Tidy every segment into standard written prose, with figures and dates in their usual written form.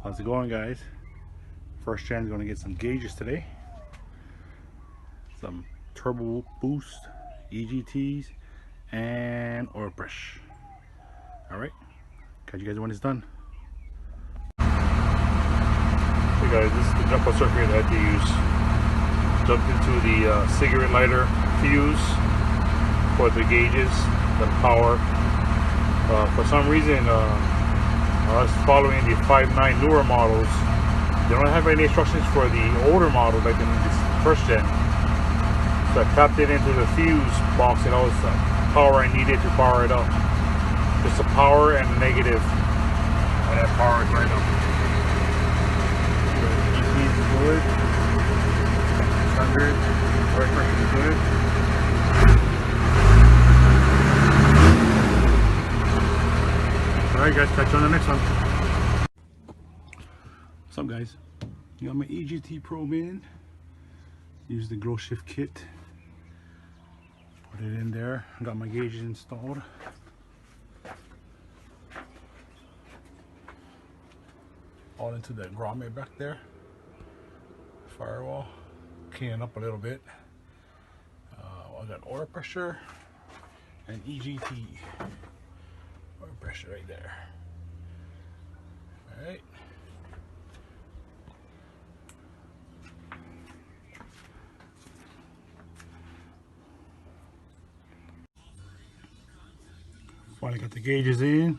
How's it going, guys? First Gen's going to get some gauges today. Some turbo boost EGTs and oil brush. Alright, catch you guys when it's done. Hey guys, this is the jump out circuit I had to use. Jumped into the cigarette lighter fuse for the gauges, the power. For some reason, I was following the 5.9 newer models. They don't have any instructions for the older model like in this first gen. So I tapped it into the fuse box and all the power I needed to power it up. Just a power and a negative. And that power is right up. So EC is good. 600. Oil pressure is good. Alright guys, catch you on the next one. What's up guys? You got my EGT probe in. Use the Grow Shift kit. Put it in there. Got my gauges installed. All into the grommet back there. Firewall. Cleaning up a little bit. I got oil pressure and EGT. Oil pressure right there. Alright. Finally got the gauges in.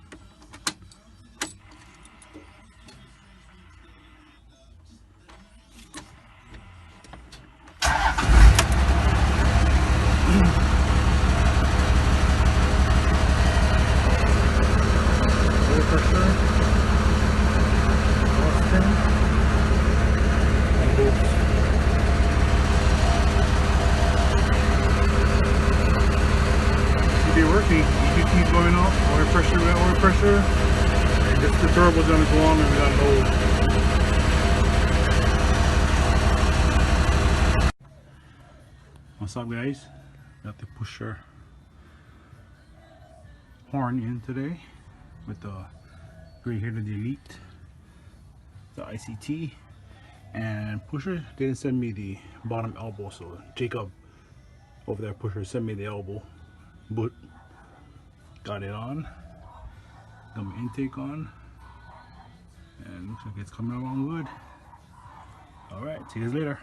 Working, EGT's going up, oil pressure, and just the turbo's gonna go on and we got low. What's up guys? Got the pusher horn in today with the right here to delete the ICT, and pusher didn't send me the bottom elbow, so Jacob over there pusher sent me the elbow, but got it on, got my intake on, and looks like it's coming along good. Alright, see you guys later.